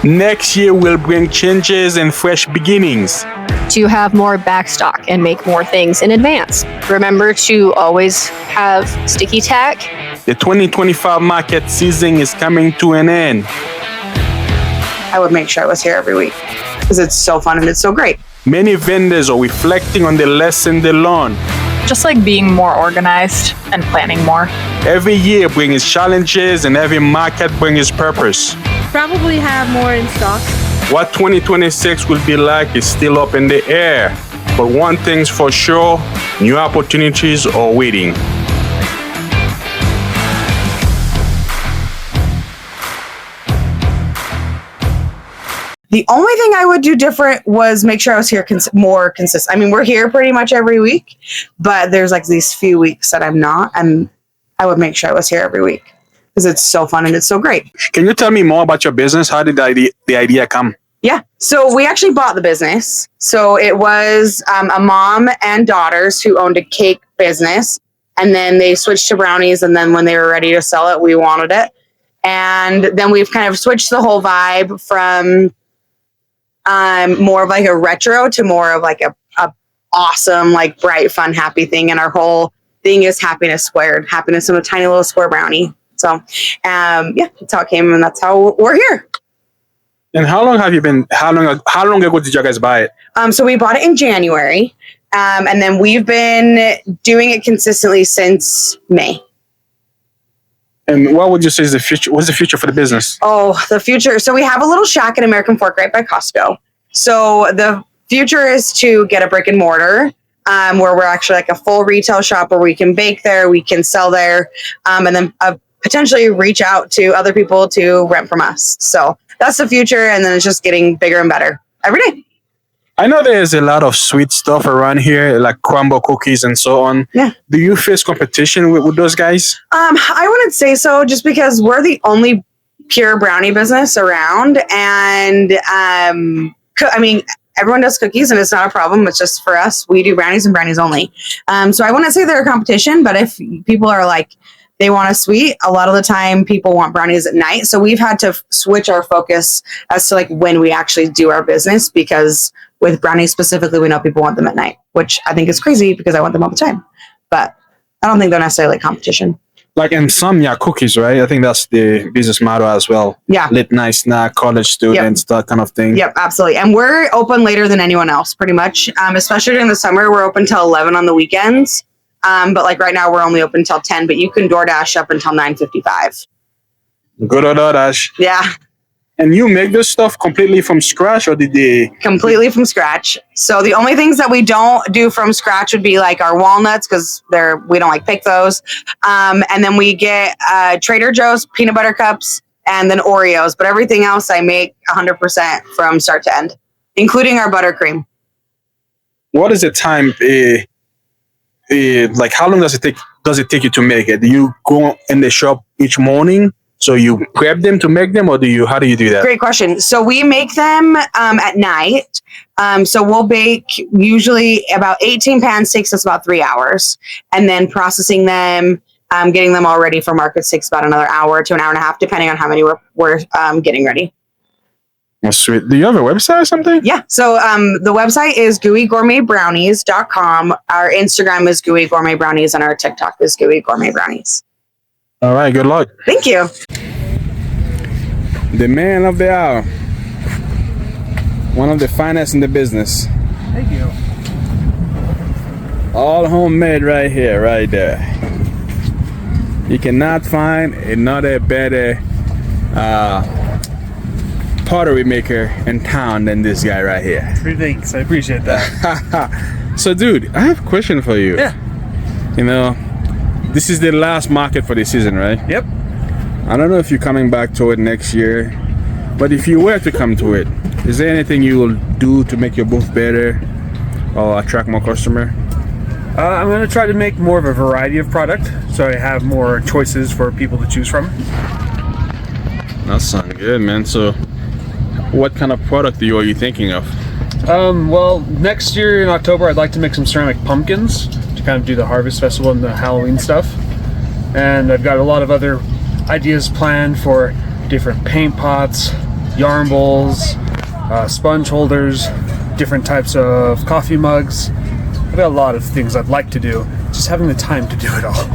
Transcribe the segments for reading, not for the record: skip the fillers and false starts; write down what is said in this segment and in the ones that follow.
Next year will bring changes and fresh beginnings. To have more backstock and make more things in advance. Remember to always have sticky tack. The 2025 market season is coming to an end. I would make sure I was here every week because it's so fun and it's so great. Many vendors are reflecting on the lesson they learned. Just like being more organized and planning more. Every year brings its challenges and every market brings its purpose. Probably have more in stock. What 2026 will be like is still up in the air. But one thing's for sure, new opportunities are waiting. The only thing I would do different was make sure I was here more consistent. I mean, we're here pretty much every week, but there's like these few weeks that I'm not, and I would make sure I was here every week because it's so fun and it's so great. Can you tell me more about your business? How did the idea come? Yeah. So we actually bought the business. So it was a mom and daughters who owned a cake business, and then they switched to brownies. And then when they were ready to sell it, we wanted it. And then we've kind of switched the whole vibe from more of like a retro to more of like a awesome, like bright, fun, happy thing. And our whole thing is happiness squared, happiness in a tiny little square brownie. So, yeah, that's how it came, and that's how we're here. And how long have you been? How long ago did you guys buy it? So we bought it in January, and then we've been doing it consistently since May. And what would you say is the future? What's the future for the business? Oh, the future. So we have a little shack at American Fork right by Costco. So the future is to get a brick and mortar, where we're actually like a full retail shop where we can bake there, we can sell there, and then potentially reach out to other people to rent from us. So that's the future. And then it's just getting bigger and better every day. I know there's a lot of sweet stuff around here, like crumble cookies and so on. Yeah. Do you face competition with those guys? I wouldn't say so, just because we're the only pure brownie business around. And I mean, everyone does cookies and it's not a problem. It's just for us, we do brownies and brownies only. So I wouldn't say they're a competition, but if people are like, they want a sweet, a lot of the time people want brownies at night. So we've had to switch our focus as to like when we actually do our business, because with brownies specifically, we know people want them at night, which I think is crazy because I want them all the time. But I don't think they're necessarily competition. Like insomnia cookies, right? I think that's the business model as well. Yeah. Late night snack, college students, that kind of thing. Yep, absolutely. And we're open later than anyone else, pretty much. Especially during the summer, we're open till 11 on the weekends. But like right now, we're only open until 10, but you can DoorDash up until 9:55. Good old DoorDash. Yeah. And you make this stuff completely from scratch, or did they? Completely from scratch. So the only things that we don't do from scratch would be like our walnuts, because we don't like pick those. And then we get Trader Joe's peanut butter cups and then Oreos. But everything else I make 100% from start to end, including our buttercream. What is the time? Like how long does it take you to make it? Do you go in the shop each morning? So you prep them to make them, or how do you do that? Great question. So we make them at night. So we'll bake usually about 18 pans, takes us about 3 hours. And then processing them, getting them all ready for market takes about another hour to an hour and a half, depending on how many we're getting ready. Oh, sweet. Do you have a website or something? Yeah. So the website is gooeygourmetbrownies.com. Our Instagram is Gooey Gourmet Brownies, and our TikTok is Gooey Gourmet Brownies. All right. Good luck. Thank you. The man of the hour. One of the finest in the business. Thank you. All homemade right here, right there. You cannot find another better pottery maker in town than this guy right here. Thanks. I appreciate that. So, dude, I have a question for you. Yeah. You know, this is the last market for the season, right? Yep. I don't know if you're coming back to it next year, but if you were to come to it, is there anything you will do to make your booth better or attract more customer? I'm going to try to make more of a variety of product, so I have more choices for people to choose from. That sounds good, man. So, what kind of product are you thinking of? Well, next year in October, I'd like to make some ceramic pumpkins to kind of do the Harvest Festival and the Halloween stuff. And I've got a lot of other ideas planned for different paint pots, yarn bowls, sponge holders, different types of coffee mugs. I've got a lot of things I'd like to do, just having the time to do it all.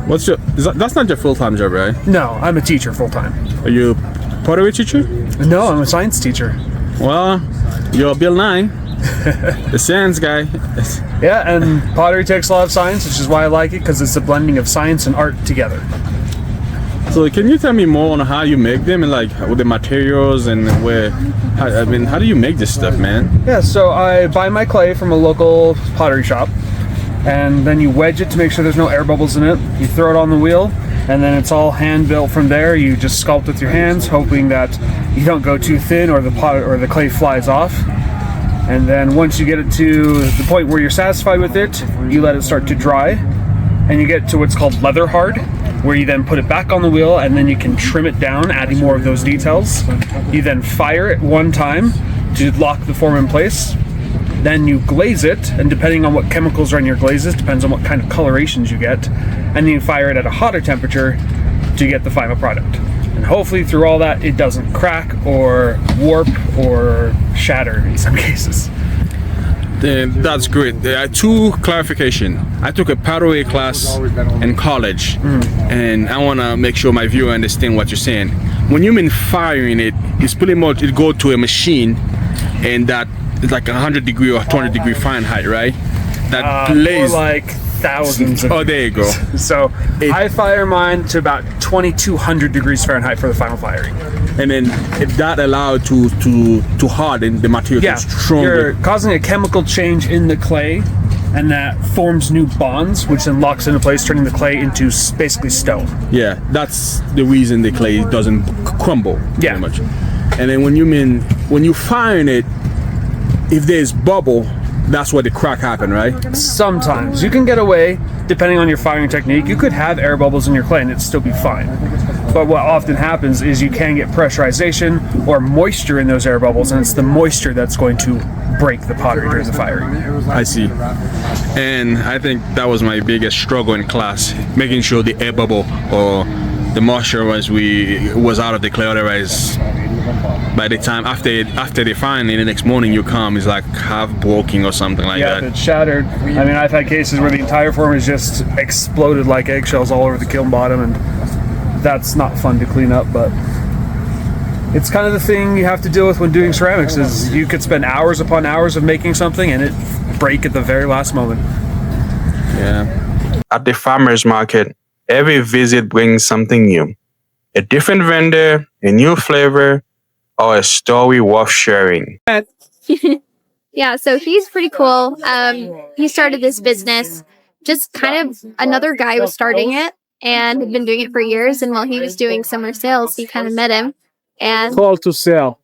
That's not your full-time job, right? No, I'm a teacher full-time. Are you a pottery teacher? No, I'm a science teacher. Well, you're Bill Nye, the science guy. Yeah, and pottery takes a lot of science, which is why I like it, because it's a blending of science and art together. So can you tell me more on how you make them and like with the materials and how do you make this stuff, man? Yeah, so I buy my clay from a local pottery shop, and then you wedge it to make sure there's no air bubbles in it. You throw it on the wheel, and then it's all hand built from there. You just sculpt with your hands, hoping that you don't go too thin or the clay flies off. And then once you get it to the point where you're satisfied with it, you let it start to dry, and you get to what's called leather hard, where you then put it back on the wheel, and then you can trim it down, adding more of those details. You then fire it one time to lock the form in place. Then you glaze it, and depending on what chemicals are in your glazes, depends on what kind of colorations you get. And then you fire it at a hotter temperature to get the final product. And hopefully through all that, it doesn't crack or warp or shatter in some cases. That's great. There are two clarification. I took a pottery class in college, and I want to make sure my viewer understand what you're saying. When you mean firing it, it's pretty much it go to a machine, and that is like 100 degree or 200 degree Fahrenheit, right? That more like thousands of oh, there you go. So I fire mine to about 2200 degrees Fahrenheit for the final firing. And then if that allowed to harden the material, Yeah, to stronger. you're causing a chemical change in the clay, and that forms new bonds, which then locks into place, turning the clay into basically stone. Yeah, that's the reason the clay doesn't crumble. Yeah. Pretty much. And then when you firing it, if there's bubble, that's where the crack happen, right? Sometimes you can get away, depending on your firing technique. You could have air bubbles in your clay and it'd still be fine. But what often happens is you can get pressurization or moisture in those air bubbles, and it's the moisture that's going to break the pottery during the firing. I see. And I think that was my biggest struggle in class, making sure the air bubble or the moisture was out of the clay. Otherwise, by the time after the firing, the next morning you come, it's like half broken or something like Yeah, that. it's shattered. I mean, I've had cases where the entire form is just exploded like eggshells all over the kiln bottom, and that's not fun to clean up, but it's kind of the thing you have to deal with when doing ceramics. Is you could spend hours upon hours of making something and it break at the very last moment. Yeah. At the farmer's market, every visit brings something new. A different vendor, a new flavor, or a story worth sharing. Yeah, so he's pretty cool. He started this business, just kind of another guy was starting it and had been doing it for years. And while he was doing summer sales, he kind of met him. And Call to sell.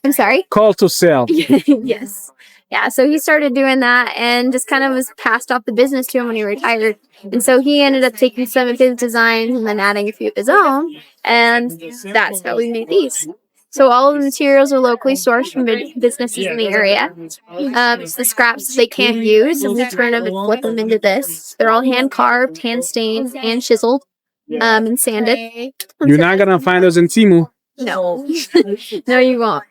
I'm sorry? Call to sell. Yes. Yeah, so he started doing that and just kind of was passed off the business to him when he retired. And so he ended up taking some of his designs and then adding a few of his own. And that's how we made these. So all of the materials are locally sourced from businesses in the area. It's the scraps they can't use, and we turn them and flip them into this. They're all hand carved, hand stained, hand chiseled, and sanded. You're not gonna find us in Temu. No, no, you won't.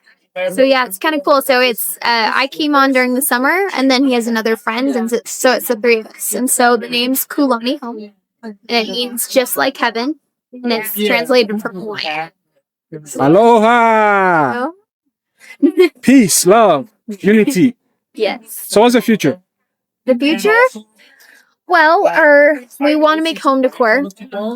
So yeah, it's kind of cool. So it's I came on during the summer, and then he has another friend, and so it's the three of us. And so the name's Kuloni, and it means just like heaven, and it's translated from Hawaiian. Aloha! So, Peace, love, unity. yes. So what's the future? The future? Well, we want to make home decor,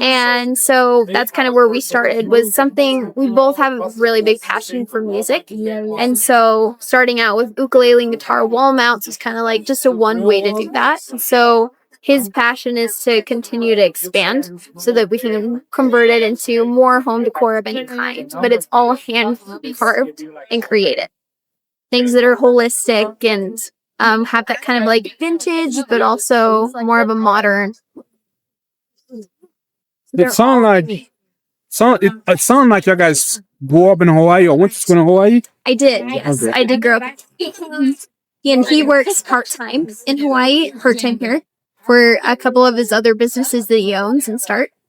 and so that's kind of where we started. Was something we both have a really big passion for music, and so starting out with ukulele and guitar wall mounts was kind of like just a one way to do that. So his passion is to continue to expand so that we can convert it into more home decor of any kind, but it's all hand carved and created. Things that are holistic and have that kind of like vintage, but also more of a modern. It sound like you guys grew up in Hawaii or went to school in Hawaii. I did, yes. Okay. I did grow up. And he works part-time in Hawaii, part-time here, for a couple of his other businesses that he owns and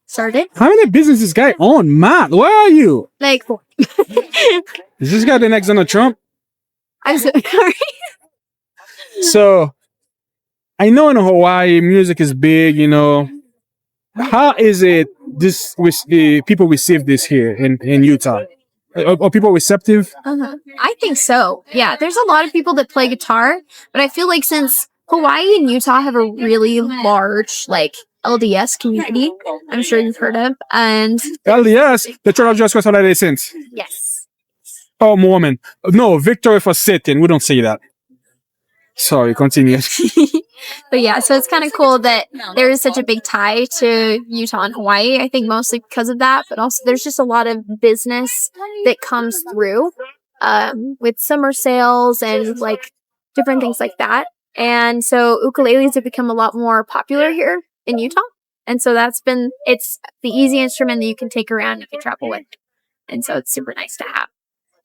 started. How many businesses this guy own? Matt, where are you? Like, Is this guy the next Donald Trump? I'm so sorry. So, I know in Hawaii, music is big, you know. How is it this people receive this here in Utah? Are people receptive? I think so. Yeah, there's a lot of people that play guitar, but I feel like since Hawaii and Utah have a really large, like, LDS community, I'm sure you've heard of, and LDS, the Church of Jesus Christ of Latter-day Saints. yes. Oh, Mormon. No, victory for Satan. We don't say that. Sorry, continue. But yeah, so it's kind of cool that there is such a big tie to Utah and Hawaii. I think mostly because of that, but also there's just a lot of business that comes through with summer sales and like different things like that. And so ukuleles have become a lot more popular here in Utah. And so it's the easy instrument that you can take around, you can travel with. And so it's super nice to have.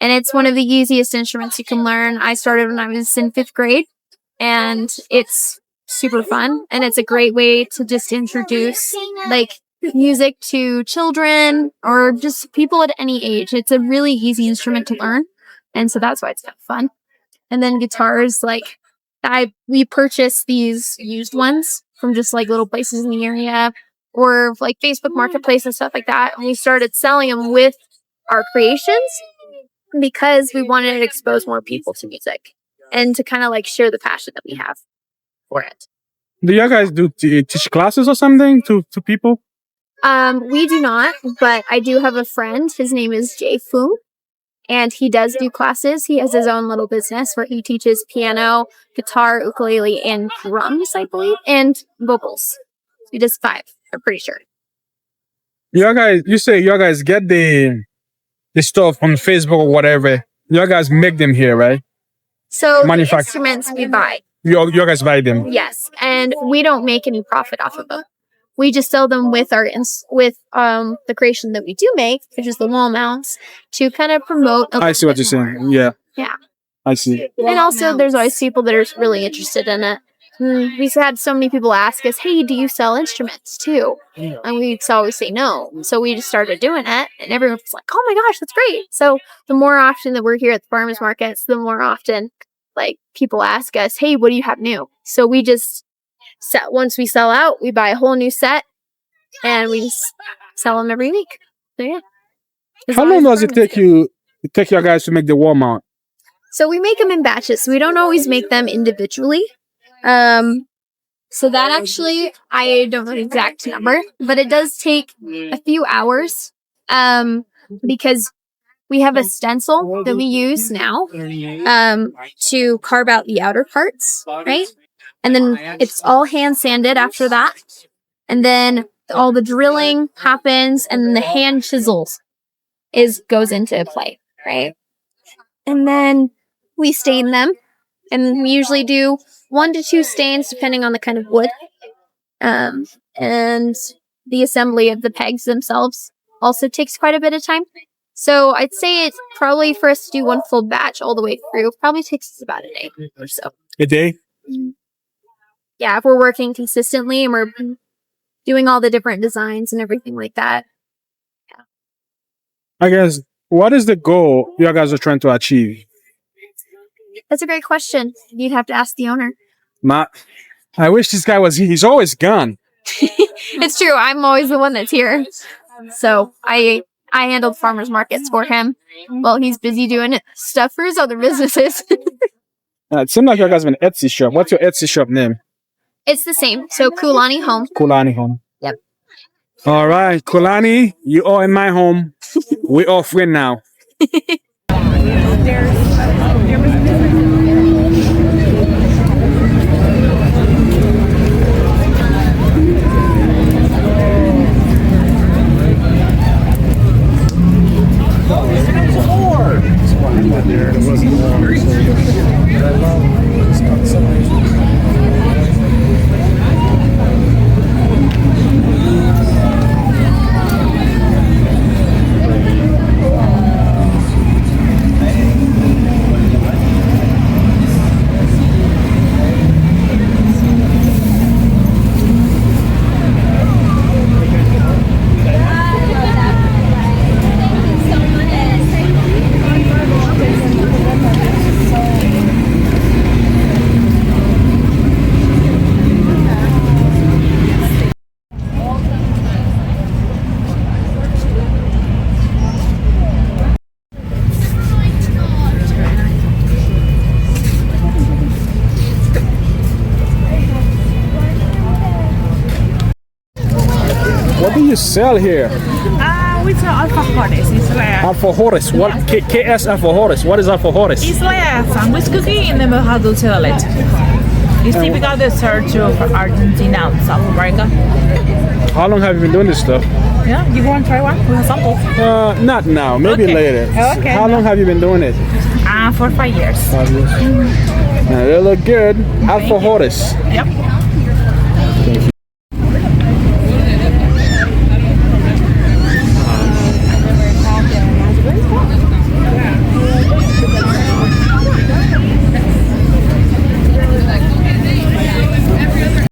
And it's one of the easiest instruments you can learn. I started when I was in 5th grade, and it's super fun. And it's a great way to just introduce like music to children or just people at any age. It's a really easy instrument to learn. And so that's why it's kind of fun. And then guitars, like we purchased these used ones from just like little places in the area or like Facebook Marketplace and stuff like that. And we started selling them with our creations because we wanted to expose more people to music and to kind of like share the passion that we have for it. Do you guys teach classes or something to people? We do not, but I do have a friend. His name is Jay Fu, and he does do classes. He has his own little business where he teaches piano, guitar, ukulele, and drums, I believe, and vocals. He does 5, I'm pretty sure. You say you guys get the stuff on Facebook or whatever. You guys make them here, right? So the instruments we buy. You guys buy them. Yes, and we don't make any profit off of them. We just sell them with the creation that we do make, which is the wall mounts, to kind of promote. I see what you're saying. Yeah. Yeah. I see. And also, there's always people that are really interested in it. We've had so many people ask us, "Hey, do you sell instruments too?" And we always say no. So we just started doing it, and everyone's like, "Oh my gosh, that's great!" So the more often that we're here at the farmers markets, the more often like people ask us, "Hey, what do you have new?" So we just once we sell out, we buy a whole new set, and we just sell them every week. So yeah. How long does it take you guys to make the wall mount? So we make them in batches. So we don't always make them individually. So that actually, I don't know the exact number, but it does take a few hours, because we have a stencil that we use now, to carve out the outer parts, right? And then it's all hand sanded after that. And then all the drilling happens and then the hand chisels goes into play, right? And then we stain them, and we usually do 1 to 2 stains depending on the kind of wood. And the assembly of the pegs themselves also takes quite a bit of time. So I'd say it's probably for us to do 1 full batch all the way through, probably takes us about a day or so. A day? Yeah, if we're working consistently and we're doing all the different designs and everything like that. Yeah. I guess, what is the goal you guys are trying to achieve? That's a great question. You'd have to ask the owner. I wish this guy was here. He's always gone. It's true. I'm always the one that's here. So I handled farmers markets for him while he's busy doing stuff for his other businesses. It seems like you guys have an Etsy shop. What's your Etsy shop name? It's the same. So Kulani Home. Kulani Home. Yep. All right, Kulani, you are in my home. We all friends now. you sell here? We sell Alpha Hortis. It's like Alpha Hortis. What? KS Alpha Hortis. What is Alpha Hortis? it's like a sandwich cookie in the middle of the salad. It's typical dessert of Argentina and South America. How long have you been doing this stuff? Yeah, you want to try one? We have samples. Not now. Maybe Okay. later. Okay. How long have you been doing it? For 5 years. 5 years. They look good. Alpha Hortis. Yep.